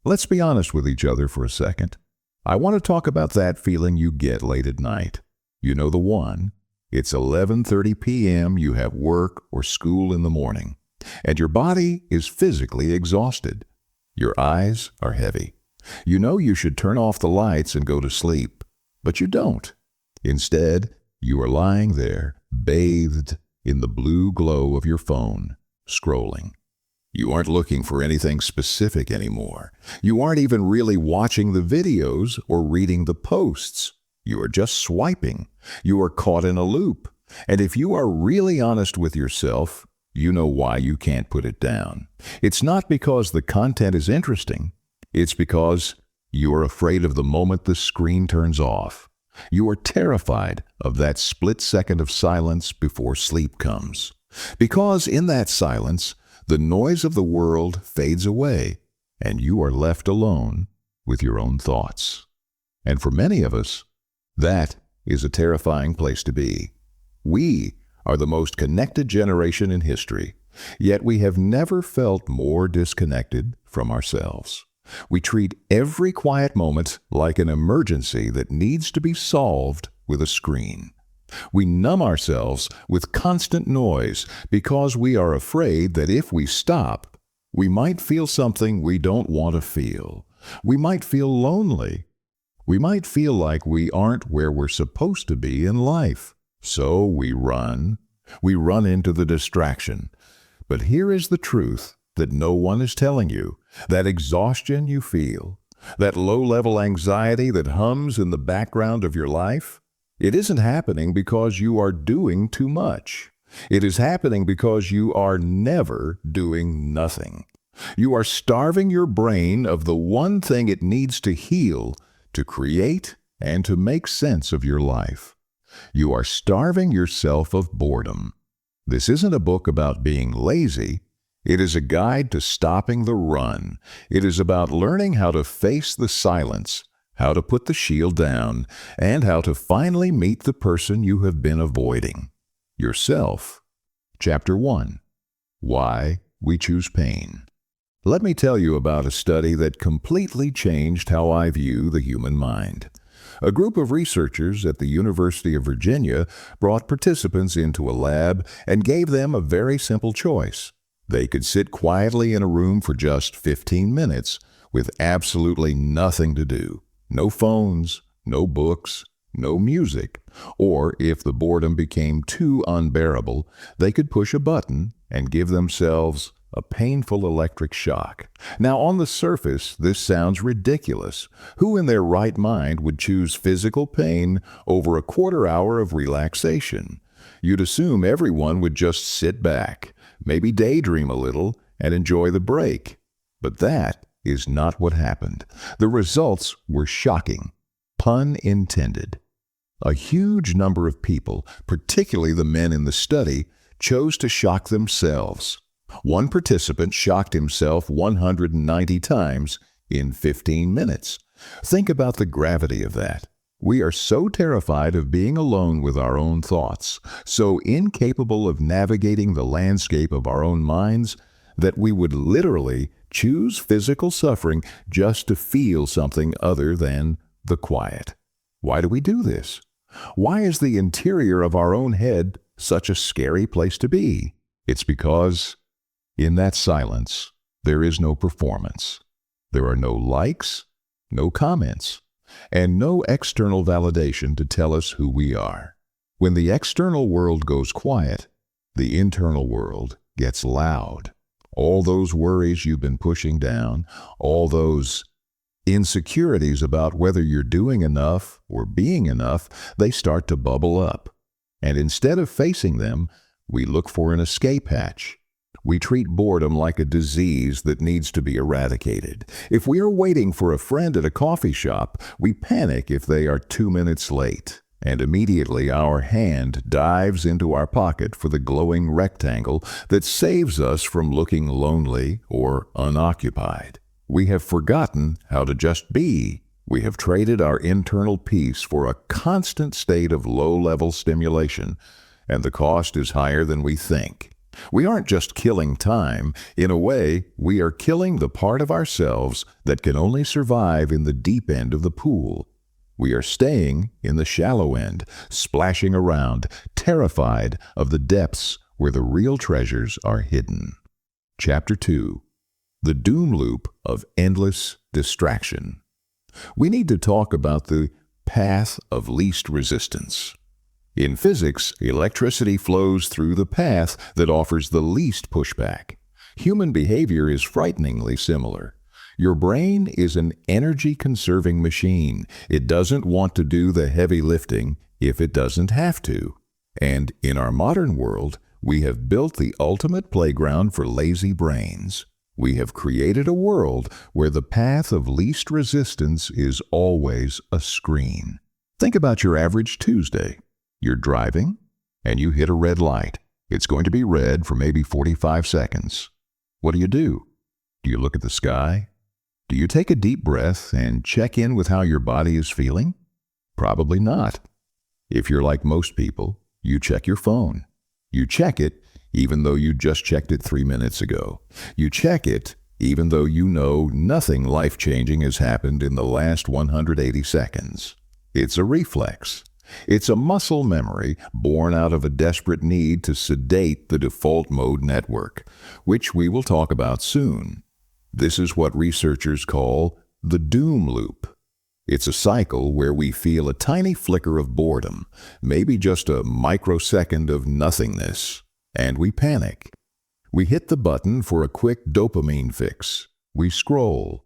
Let's be honest with each other for a second. I want to talk about that feeling you get late at night. You know the one. It's 11:30 p.m., you have work or school in the morning, and your body is physically exhausted. Your eyes are heavy. You know you should turn off the lights and go to sleep, but you don't. Instead, you are lying there, bathed in the blue glow of your phone, scrolling. You aren't looking for anything specific anymore. You aren't even really watching the videos or reading the posts. You are just swiping. You are caught in a loop. And if you are really honest with yourself, you know why you can't put it down. It's not because the content is interesting. It's because you are afraid of the moment the screen turns off. You are terrified of that split second of silence before sleep comes. Because in that silence, the noise of the world fades away, and you are left alone with your own thoughts. And for many of us, that is a terrifying place to be. We are the most connected generation in history, yet we have never felt more disconnected from ourselves. We treat every quiet moment like an emergency that needs to be solved with a screen. We numb ourselves with constant noise because we are afraid that if we stop, we might feel something we don't want to feel. We might feel lonely. We might feel like we aren't where we're supposed to be in life. So we run. We run into the distraction. But here is the truth that no one is telling you. That exhaustion you feel, that low-level anxiety that hums in the background of your life, it isn't happening because you are doing too much. It is happening because you are never doing nothing. You are starving your brain of the one thing it needs to heal, to create, and to make sense of your life. You are starving yourself of boredom. This isn't a book about being lazy. It is a guide to stopping the run. It is about learning how to face the silence, how to put the shield down, and how to finally meet the person you have been avoiding, yourself. Chapter 1. Why We Choose Pain. Let me tell you about a study that completely changed how I view the human mind. A group of researchers at the University of Virginia brought participants into a lab and gave them a very simple choice. They could sit quietly in a room for just 15 minutes with absolutely nothing to do. No phones, no books, no music. Or if the boredom became too unbearable, they could push a button and give themselves a painful electric shock. Now, on the surface, this sounds ridiculous. Who in their right mind would choose physical pain over a quarter hour of relaxation? You'd assume everyone would just sit back, maybe daydream a little, and enjoy the break. But that is not what happened. The results were shocking. Pun intended. A huge number of people, particularly the men in the study, chose to shock themselves. One participant shocked himself 190 times in 15 minutes. Think about the gravity of that. We are so terrified of being alone with our own thoughts, so incapable of navigating the landscape of our own minds, that we would literally choose physical suffering just to feel something other than the quiet. Why do we do this? Why is the interior of our own head such a scary place to be? It's because in that silence, there is no performance. There are no likes, no comments, and no external validation to tell us who we are. When the external world goes quiet, the internal world gets loud. All those worries you've been pushing down, all those insecurities about whether you're doing enough or being enough, they start to bubble up. And instead of facing them, we look for an escape hatch. We treat boredom like a disease that needs to be eradicated. If we are waiting for a friend at a coffee shop, we panic if they are 2 minutes late. And immediately our hand dives into our pocket for the glowing rectangle that saves us from looking lonely or unoccupied. We have forgotten how to just be. We have traded our internal peace for a constant state of low-level stimulation, and the cost is higher than we think. We aren't just killing time. In a way, we are killing the part of ourselves that can only survive in the deep end of the pool. We are staying in the shallow end, splashing around, terrified of the depths where the real treasures are hidden. Chapter 2. The Doom Loop of Endless Distraction. We need to talk about the path of least resistance. In physics, electricity flows through the path that offers the least pushback. Human behavior is frighteningly similar. Your brain is an energy-conserving machine. It doesn't want to do the heavy lifting if it doesn't have to. And in our modern world, we have built the ultimate playground for lazy brains. We have created a world where the path of least resistance is always a screen. Think about your average Tuesday. You're driving, and you hit a red light. It's going to be red for maybe 45 seconds. What do? Do you look at the sky? Do you take a deep breath and check in with how your body is feeling? Probably not. If you're like most people, you check your phone. You check it even though you just checked it 3 minutes ago. You check it even though you know nothing life-changing has happened in the last 180 seconds. It's a reflex. It's a muscle memory born out of a desperate need to sedate the default mode network, which we will talk about soon. This is what researchers call the doom loop. It's a cycle where we feel a tiny flicker of boredom, maybe just a microsecond of nothingness, and we panic. We hit the button for a quick dopamine fix. We scroll.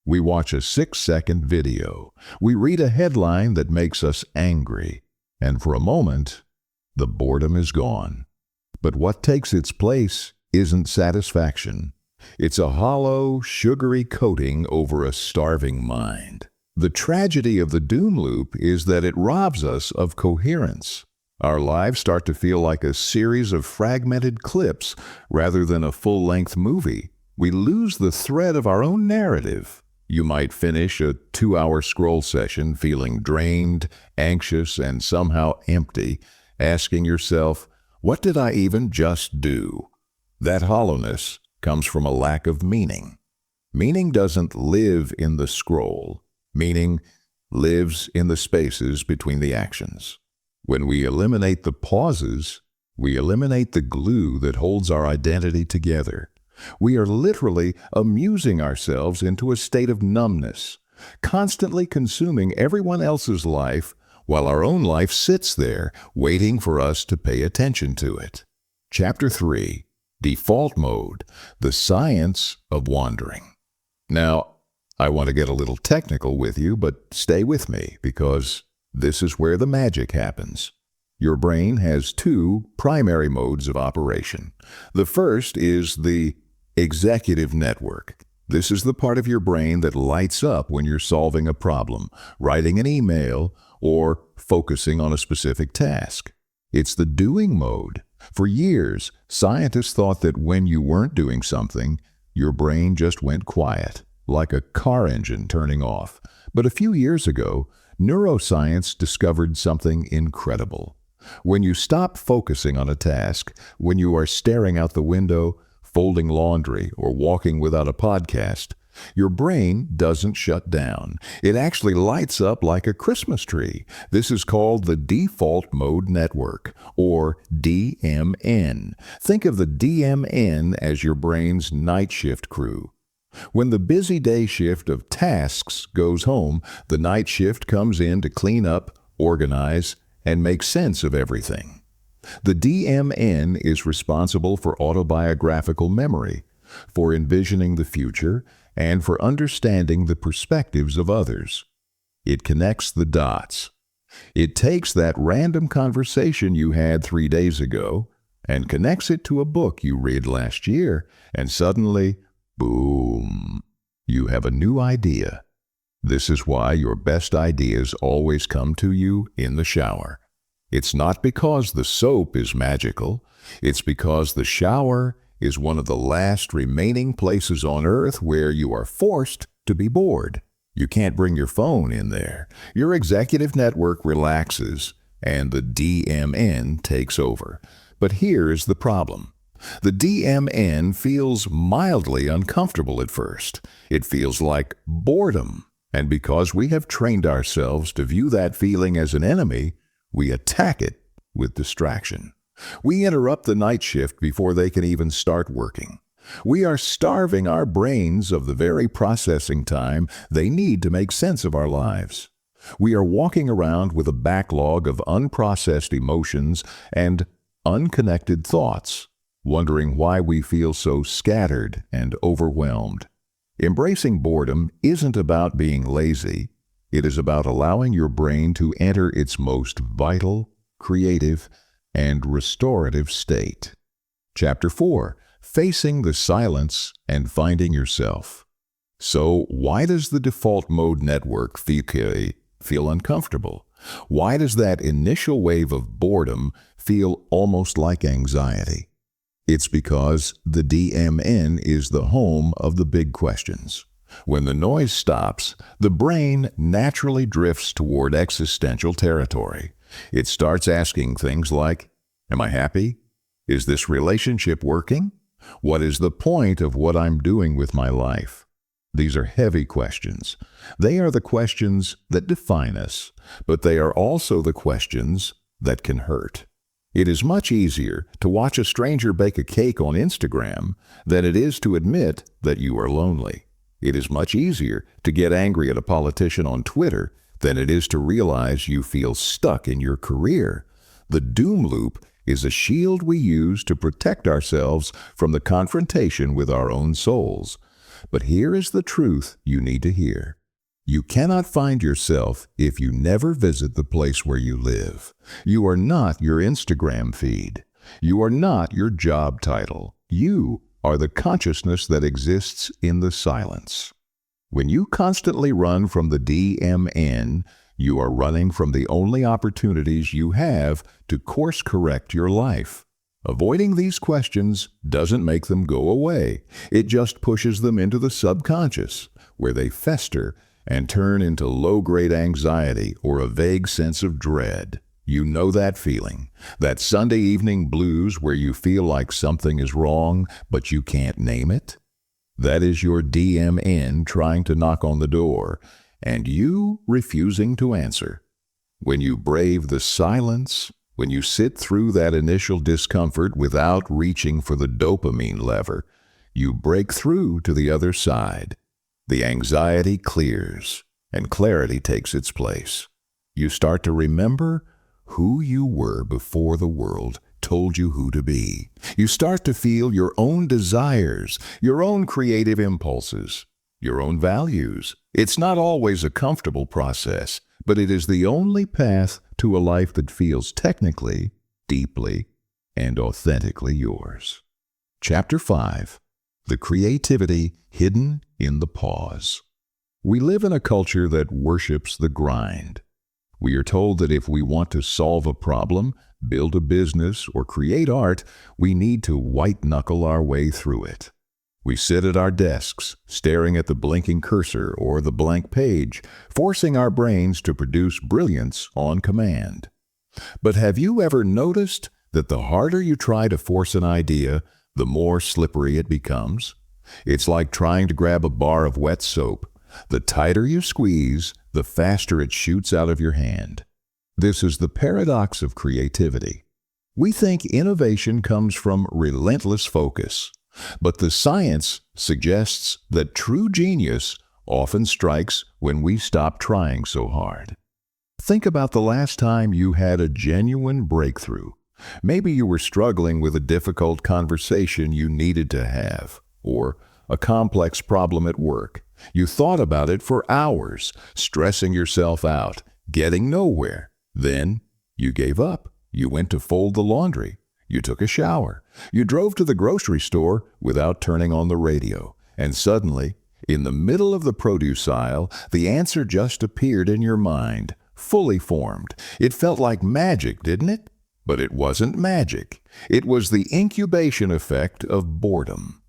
We watch a 6-second video. We read a headline that makes us angry. And for a moment, the boredom is gone. But what takes its place isn't satisfaction. It's a hollow, sugary coating over a starving mind. The tragedy of the doom loop is that it robs us of coherence. Our lives start to feel like a series of fragmented clips rather than a full-length movie. We lose the thread of our own narrative. You might finish a 2-hour scroll session feeling drained, anxious, and somehow empty, asking yourself, what did I even just do? That hollowness comes from a lack of meaning. Meaning doesn't live in the scroll. Meaning lives in the spaces between the actions. When we eliminate the pauses, we eliminate the glue that holds our identity together. We are literally amusing ourselves into a state of numbness, constantly consuming everyone else's life while our own life sits there waiting for us to pay attention to it. Chapter 3. Default Mode, the Science of Wandering. Now, I want to get a little technical with you, but stay with me because this is where the magic happens. Your brain has 2 primary modes of operation. The first is the executive network. This is the part of your brain that lights up when you're solving a problem, writing an email, or focusing on a specific task. It's the doing mode. For years, scientists thought that when you weren't doing something, your brain just went quiet, like a car engine turning off. But a few years ago, neuroscience discovered something incredible. When you stop focusing on a task, when you are staring out the window, folding laundry, or walking without a podcast, your brain doesn't shut down. It actually lights up like a Christmas tree. This is called the Default Mode Network, or DMN. Think of the DMN as your brain's night shift crew. When the busy day shift of tasks goes home, the night shift comes in to clean up, organize, and make sense of everything. The DMN is responsible for autobiographical memory, for envisioning the future, and for understanding the perspectives of others. It connects the dots. It takes that random conversation you had 3 days ago and connects it to a book you read last year, and suddenly, boom, you have a new idea. This is why your best ideas always come to you in the shower. It's not because the soap is magical. It's because the shower is one of the last remaining places on Earth where you are forced to be bored. You can't bring your phone in there. Your executive network relaxes, and the DMN takes over. But here's the problem. The DMN feels mildly uncomfortable at first. It feels like boredom. And because we have trained ourselves to view that feeling as an enemy, we attack it with distraction. We interrupt the night shift before they can even start working. We are starving our brains of the very processing time they need to make sense of our lives. We are walking around with a backlog of unprocessed emotions and unconnected thoughts, wondering why we feel so scattered and overwhelmed. Embracing boredom isn't about being lazy. It is about allowing your brain to enter its most vital, creative, and restorative state. Chapter 4. Facing the silence and finding yourself. So, why does the default mode network feel uncomfortable? Why does that initial wave of boredom feel almost like anxiety? It's because the DMN is the home of the big questions. When the noise stops, the brain naturally drifts toward existential territory. It starts asking things like, am I happy? Is this relationship working? What is the point of what I'm doing with my life? These are heavy questions. They are the questions that define us, but they are also the questions that can hurt. It is much easier to watch a stranger bake a cake on Instagram than it is to admit that you are lonely. It is much easier to get angry at a politician on Twitter than it is to realize you feel stuck in your career. The doom loop is a shield we use to protect ourselves from the confrontation with our own souls. But here is the truth you need to hear. You cannot find yourself if you never visit the place where you live. You are not your Instagram feed. You are not your job title. You are the consciousness that exists in the silence. When you constantly run from the DMN, you are running from the only opportunities you have to course correct your life. Avoiding these questions doesn't make them go away. It just pushes them into the subconscious, where they fester and turn into low-grade anxiety or a vague sense of dread. You know that feeling, that Sunday evening blues where you feel like something is wrong, but you can't name it? That is your DMN trying to knock on the door, and you refusing to answer. When you brave the silence, when you sit through that initial discomfort without reaching for the dopamine lever, you break through to the other side. The anxiety clears, and clarity takes its place. You start to remember who you were before the world told you who to be. You start to feel your own desires, your own creative impulses, your own values. It's not always a comfortable process, but it is the only path to a life that feels technically, deeply, and authentically yours. Chapter 5. The creativity hidden in the pause. We live in a culture that worships the grind. We are told that if we want to solve a problem, build a business, or create art, we need to white-knuckle our way through it. We sit at our desks, staring at the blinking cursor or the blank page, forcing our brains to produce brilliance on command. But have you ever noticed that the harder you try to force an idea, the more slippery it becomes? It's like trying to grab a bar of wet soap. The tighter you squeeze, the faster it shoots out of your hand. This is the paradox of creativity. We think innovation comes from relentless focus, but the science suggests that true genius often strikes when we stop trying so hard. Think about the last time you had a genuine breakthrough. Maybe you were struggling with a difficult conversation you needed to have, or a complex problem at work. You thought about it for hours, stressing yourself out, getting nowhere. Then you gave up. You went to fold the laundry. You took a shower. You drove to the grocery store without turning on the radio. And suddenly, in the middle of the produce aisle, the answer just appeared in your mind, fully formed. It felt like magic, didn't it? But it wasn't magic. It was the incubation effect of boredom.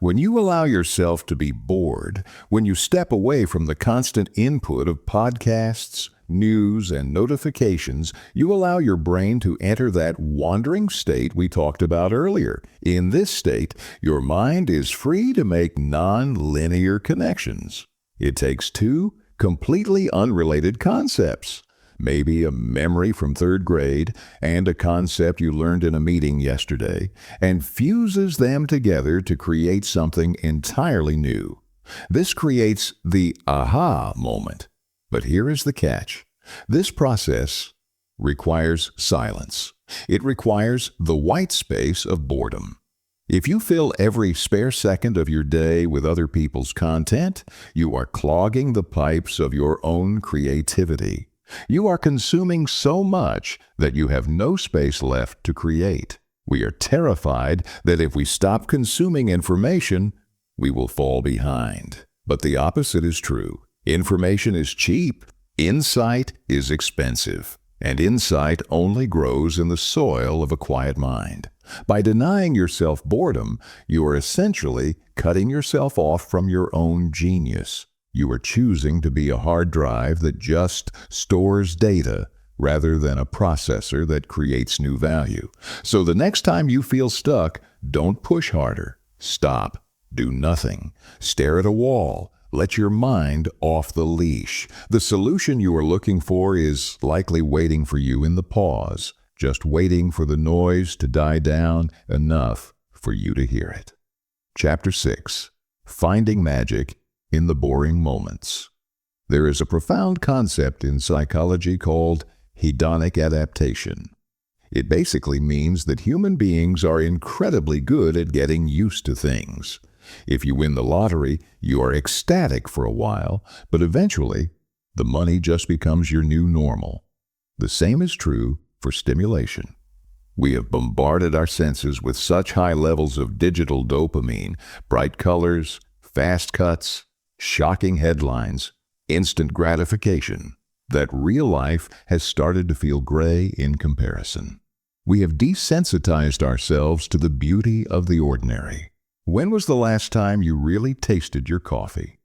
When you allow yourself to be bored, when you step away from the constant input of podcasts, news, and notifications, you allow your brain to enter that wandering state we talked about earlier. In this state, your mind is free to make non-linear connections. It takes two completely unrelated concepts, maybe a memory from third grade and a concept you learned in a meeting yesterday, and fuses them together to create something entirely new. This creates the aha moment. But here is the catch. This process requires silence. It requires the white space of boredom. If you fill every spare second of your day with other people's content, you are clogging the pipes of your own creativity. You are consuming so much that you have no space left to create. We are terrified that if we stop consuming information, we will fall behind. But the opposite is true. Information is cheap. Insight is expensive. And insight only grows in the soil of a quiet mind. By denying yourself boredom, you are essentially cutting yourself off from your own genius. You are choosing to be a hard drive that just stores data rather than a processor that creates new value. So the next time you feel stuck, don't push harder. Stop. Do nothing. Stare at a wall. Let your mind off the leash. The solution you are looking for is likely waiting for you in the pause, just waiting for the noise to die down enough for you to hear it. Chapter 6. Finding Magic in the Boring Moments. There is a profound concept in psychology called hedonic adaptation. It basically means that human beings are incredibly good at getting used to things. If you win the lottery, you are ecstatic for a while, but eventually, the money just becomes your new normal. The same is true for stimulation. We have bombarded our senses with such high levels of digital dopamine, bright colors, fast cuts, shocking headlines, instant gratification, that real life has started to feel gray in comparison. We have desensitized ourselves to the beauty of the ordinary. When was the last time you really tasted your coffee?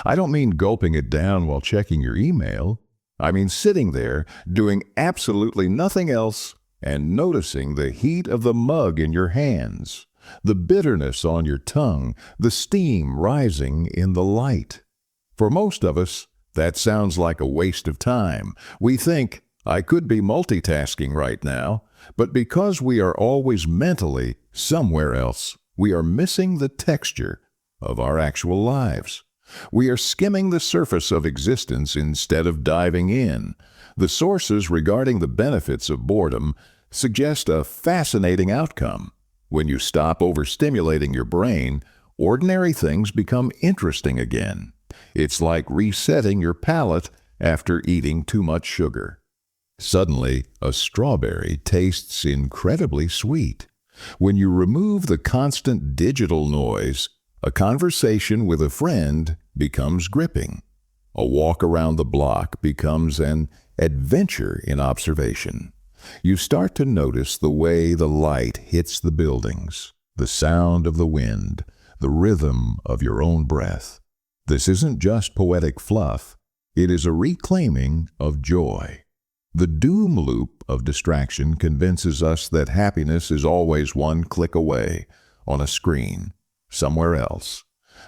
I don't mean gulping it down while checking your email. I mean sitting there, doing absolutely nothing else, and noticing the heat of the mug in your hands, the bitterness on your tongue, the steam rising in the light. For most of us, that sounds like a waste of time. We think, I could be multitasking right now, but because we are always mentally somewhere else, we are missing the texture of our actual lives. We are skimming the surface of existence instead of diving in. The sources regarding the benefits of boredom suggest a fascinating outcome. When you stop overstimulating your brain, ordinary things become interesting again. It's like resetting your palate after eating too much sugar. Suddenly, a strawberry tastes incredibly sweet. When you remove the constant digital noise, a conversation with a friend becomes gripping. A walk around the block becomes an adventure in observation. You start to notice the way the light hits the buildings, the sound of the wind, the rhythm of your own breath. This isn't just poetic fluff. It is a reclaiming of joy. The doom loop of distraction convinces us that happiness is always one click away, on a screen, somewhere else.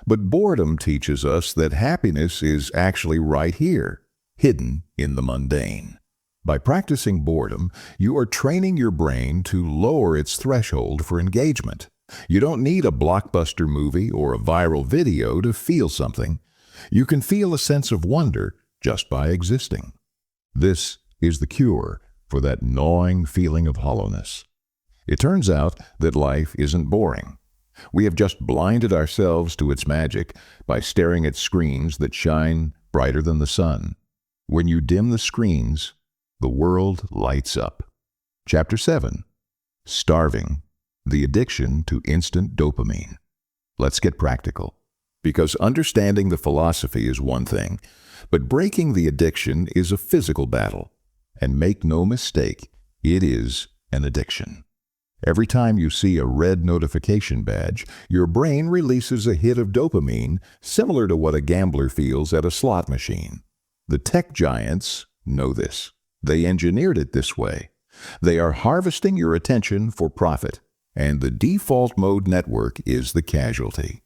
But boredom teaches us that happiness is actually right here, hidden in the mundane. By practicing boredom, you are training your brain to lower its threshold for engagement. You don't need a blockbuster movie or a viral video to feel something. You can feel a sense of wonder just by existing. This is the cure for that gnawing feeling of hollowness. It turns out that life isn't boring. We have just blinded ourselves to its magic by staring at screens that shine brighter than the sun. When you dim the screens, the world lights up. Chapter 7. Starving, the addiction to instant dopamine. Let's get practical. Because understanding the philosophy is one thing, but breaking the addiction is a physical battle. And make no mistake, it is an addiction. Every time you see a red notification badge, your brain releases a hit of dopamine similar to what a gambler feels at a slot machine. The tech giants know this. They engineered it this way. They are harvesting your attention for profit, and the default mode network is the casualty.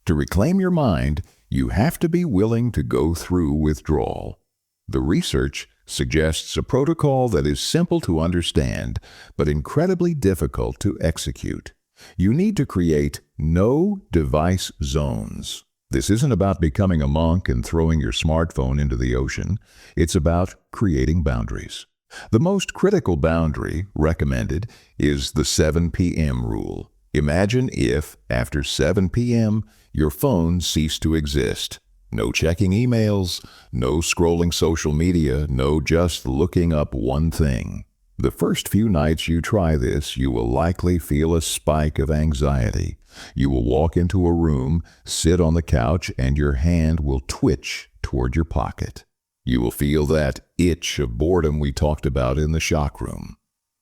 To reclaim your mind, you have to be willing to go through withdrawal. The research suggests a protocol that is simple to understand, but incredibly difficult to execute. You need to create no device zones. This isn't about becoming a monk and throwing your smartphone into the ocean. It's about creating boundaries. The most critical boundary recommended is the 7 p.m. rule. Imagine if, after 7 p.m., your phone ceased to exist. No checking emails, no scrolling social media, no just looking up one thing. The first few nights you try this, you will likely feel a spike of anxiety. You will walk into a room, sit on the couch, and your hand will twitch toward your pocket. You will feel that itch of boredom we talked about in the shock room.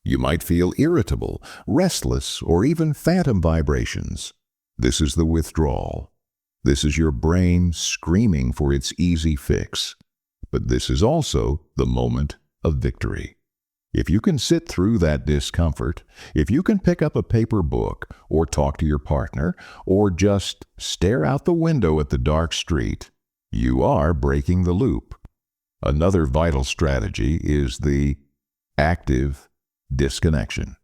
You might feel irritable, restless, or even phantom vibrations. This is the withdrawal. This is your brain screaming for its easy fix. But this is also the moment of victory. If you can sit through that discomfort, if you can pick up a paper book, or talk to your partner, or just stare out the window at the dark street, you are breaking the loop. Another vital strategy is the active disconnection.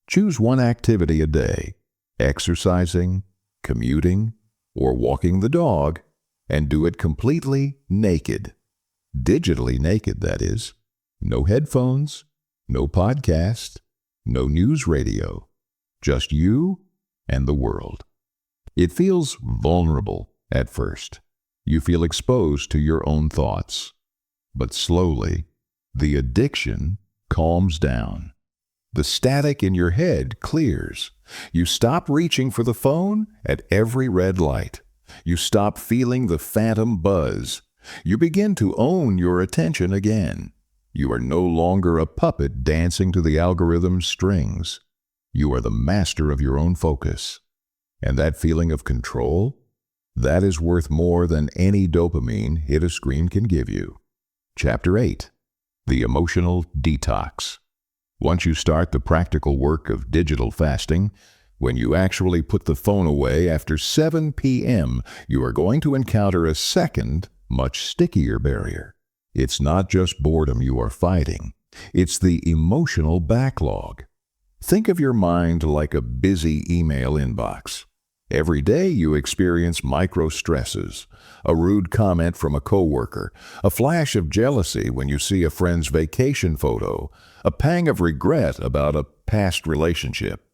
Choose one activity a day, exercising, commuting, or walking the dog, and do it completely naked. Digitally naked, that is. No headphones, no podcast, no news radio. Just you and the world. It feels vulnerable at first. You feel exposed to your own thoughts. But slowly, the addiction calms down. The static in your head clears. You stop reaching for the phone at every red light. You stop feeling the phantom buzz. You begin to own your attention again. You are no longer a puppet dancing to the algorithm's strings. You are the master of your own focus. And that feeling of control, that is worth more than any dopamine hit a screen can give you. Chapter 8. The Emotional Detox. Once you start the practical work of digital fasting, when you actually put the phone away after 7 p.m., you are going to encounter a second, much stickier barrier. It's not just boredom you are fighting. It's the emotional backlog. Think of your mind like a busy email inbox. Every day you experience micro-stresses, a rude comment from a coworker, a flash of jealousy when you see a friend's vacation photo, a pang of regret about a past relationship.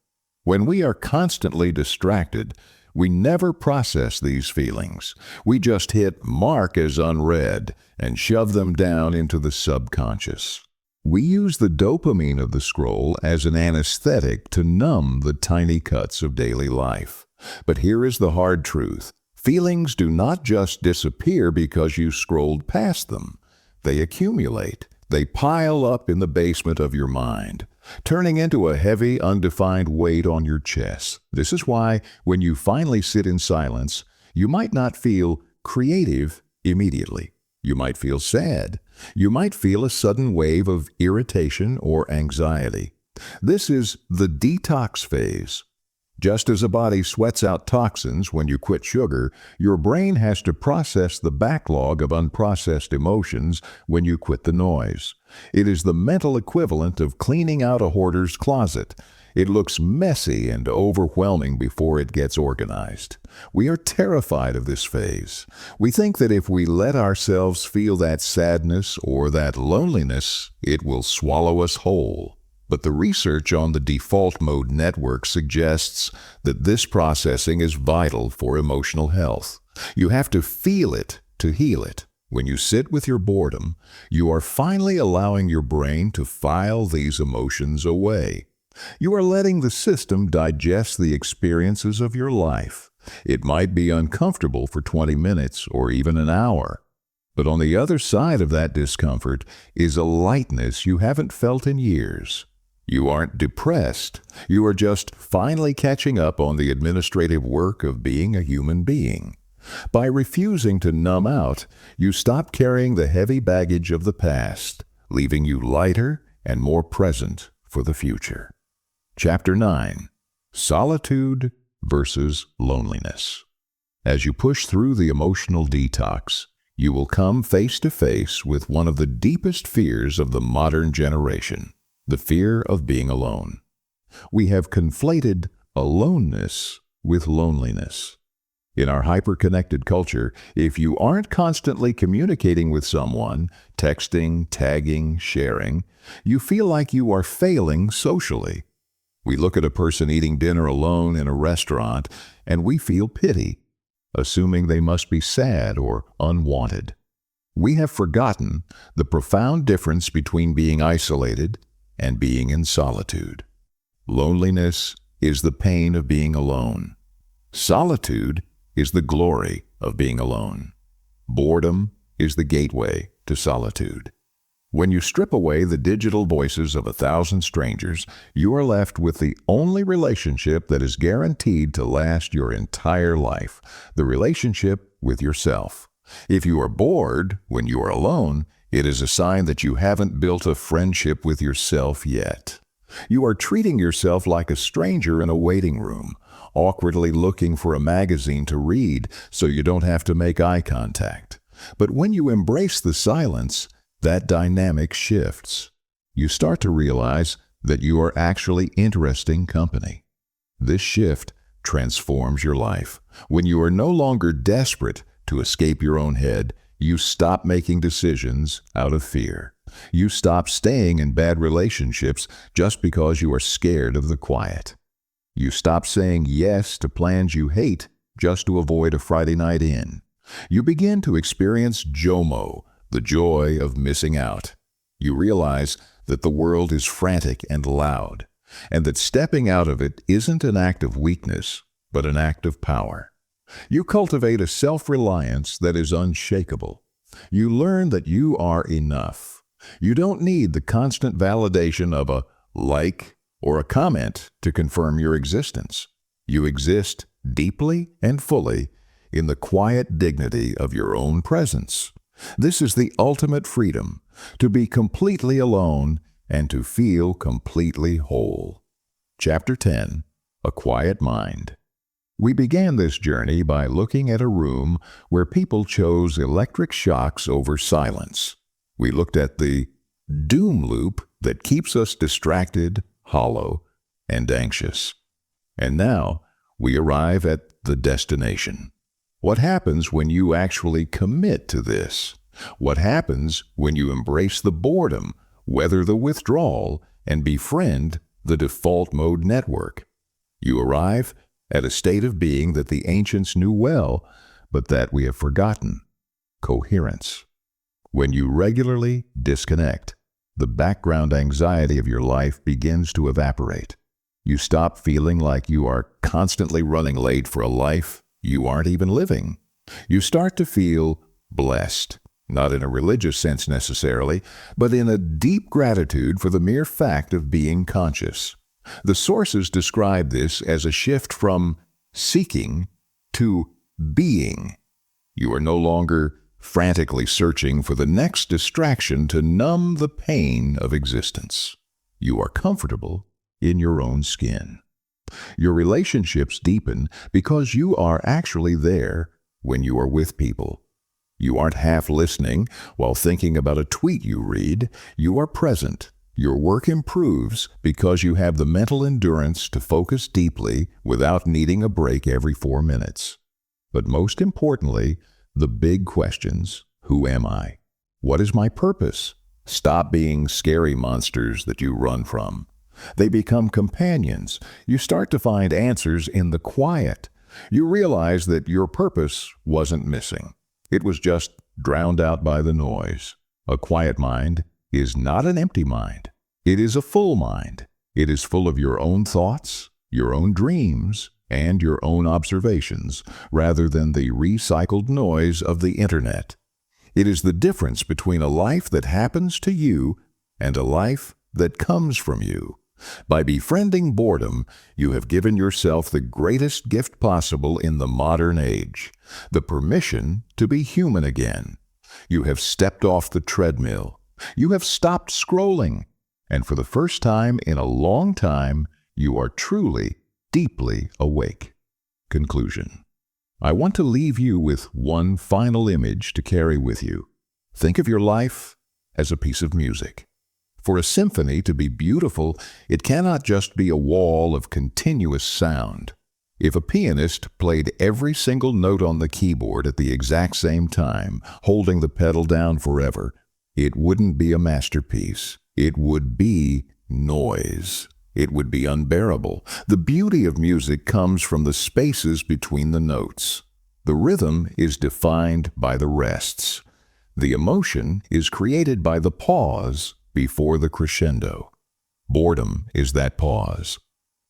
When we are constantly distracted, we never process these feelings. We just hit mark as unread and shove them down into the subconscious. We use the dopamine of the scroll as an anesthetic to numb the tiny cuts of daily life. But here is the hard truth. Feelings do not just disappear because you scrolled past them. They accumulate. They pile up in the basement of your mind, turning into a heavy, undefined weight on your chest. This is why, when you finally sit in silence, you might not feel creative immediately. You might feel sad. You might feel a sudden wave of irritation or anxiety. This is the detox phase. Just as a body sweats out toxins when you quit sugar, your brain has to process the backlog of unprocessed emotions when you quit the noise. It is the mental equivalent of cleaning out a hoarder's closet. It looks messy and overwhelming before it gets organized. We are terrified of this phase. We think that if we let ourselves feel that sadness or that loneliness, it will swallow us whole. But the research on the default mode network suggests that this processing is vital for emotional health. You have to feel it to heal it. When you sit with your boredom, you are finally allowing your brain to file these emotions away. You are letting the system digest the experiences of your life. It might be uncomfortable for 20 minutes or even an hour. But on the other side of that discomfort is a lightness you haven't felt in years. You aren't depressed. You are just finally catching up on the administrative work of being a human being. By refusing to numb out, you stop carrying the heavy baggage of the past. leaving you lighter and more present for the future. Chapter 9. Solitude versus Loneliness. As you push through the emotional detox, you will come face to face with one of the deepest fears of the modern generation, the fear of being alone. We have conflated aloneness with loneliness. In our hyper-connected culture, if you aren't constantly communicating with someone, texting, tagging, sharing, you feel like you are failing socially. We look at a person eating dinner alone in a restaurant, and we feel pity, assuming they must be sad or unwanted. We have forgotten the profound difference between being isolated and being in solitude. Loneliness is the pain of being alone. Solitude is the glory of being alone. Boredom is the gateway to solitude. When you strip away the digital voices of 1,000 strangers, you are left with the only relationship that is guaranteed to last your entire life, the relationship with yourself. If you are bored when you are alone, it is a sign that you haven't built a friendship with yourself yet. You are treating yourself like a stranger in a waiting room, awkwardly looking for a magazine to read so you don't have to make eye contact. But when you embrace the silence, that dynamic shifts. You start to realize that you are actually interesting company. This shift transforms your life. When you are no longer desperate to escape your own head, you stop making decisions out of fear. You stop staying in bad relationships just because you are scared of the quiet. You stop saying yes to plans you hate just to avoid a Friday night in. You begin to experience JOMO, the joy of missing out. You realize that the world is frantic and loud, and that stepping out of it isn't an act of weakness, but an act of power. You cultivate a self-reliance that is unshakable. You learn that you are enough. You don't need the constant validation of a like or a comment to confirm your existence. You exist deeply and fully in the quiet dignity of your own presence. This is the ultimate freedom, to be completely alone and to feel completely whole. Chapter 10. A Quiet Mind. We began this journey by looking at a room where people chose electric shocks over silence. We looked at the doom loop that keeps us distracted, hollow, and anxious. And now we arrive at the destination. What happens when you actually commit to this? What happens when you embrace the boredom, weather the withdrawal, and befriend the default mode network? You arrive at a state of being that the ancients knew well, but that we have forgotten: coherence. When you regularly disconnect, the background anxiety of your life begins to evaporate. You stop feeling like you are constantly running late for a life you aren't even living. You start to feel blessed, not in a religious sense necessarily, but in a deep gratitude for the mere fact of being conscious. The sources describe this as a shift from seeking to being. You are no longer frantically searching for the next distraction to numb the pain of existence. You are comfortable in your own skin. Your relationships deepen because you are actually there when you are with people. You aren't half listening while thinking about a tweet you read. You are present. Your work improves because you have the mental endurance to focus deeply without needing a break every 4 minutes. But most importantly, the big questions: who am I? What is my purpose? Stop being scary monsters that you run from. They become companions. You start to find answers in the quiet. You realize that your purpose wasn't missing. It was just drowned out by the noise. A quiet mind is not an empty mind. It is a full mind. It is full of your own thoughts, your own dreams, and your own observations, rather than the recycled noise of the internet. It is the difference between a life that happens to you and a life that comes from you. By befriending boredom, you have given yourself the greatest gift possible in the modern age: the permission to be human again. You have stepped off the treadmill, You have stopped scrolling. And for the first time in a long time, you are truly, deeply awake. Conclusion. I want to leave you with one final image to carry with you. Think of your life as a piece of music. For a symphony to be beautiful, it cannot just be a wall of continuous sound. If a pianist played every single note on the keyboard at the exact same time, holding the pedal down forever, it wouldn't be a masterpiece. It would be noise. It would be unbearable. The beauty of music comes from the spaces between the notes. The rhythm is defined by the rests. The emotion is created by the pause before the crescendo. Boredom is that pause.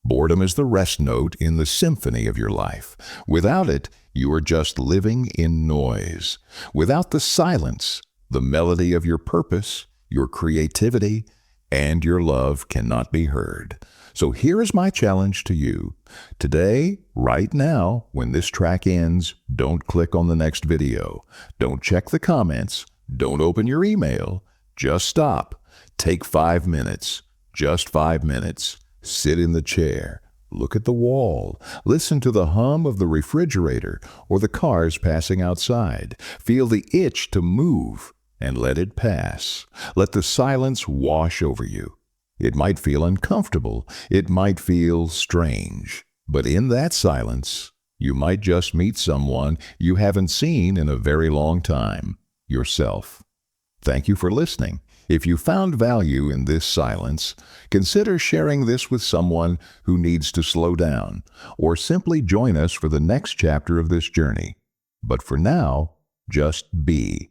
Boredom is the rest note in the symphony of your life. Without it, you are just living in noise. Without the silence, the melody of your purpose, your creativity, and your love cannot be heard. So here is my challenge to you. Today, right now, when this track ends, don't click on the next video. Don't check the comments. Don't open your email. Just stop. Take 5 minutes. Just 5 minutes. Sit in the chair. Look at the wall. Listen to the hum of the refrigerator or the cars passing outside. Feel the itch to move and let it pass. Let the silence wash over you. It might feel uncomfortable. It might feel strange. But in that silence, you might just meet someone you haven't seen in a very long time, yourself. Thank you for listening. If you found value in this silence, consider sharing this with someone who needs to slow down, or simply join us for the next chapter of this journey. But for now, just be.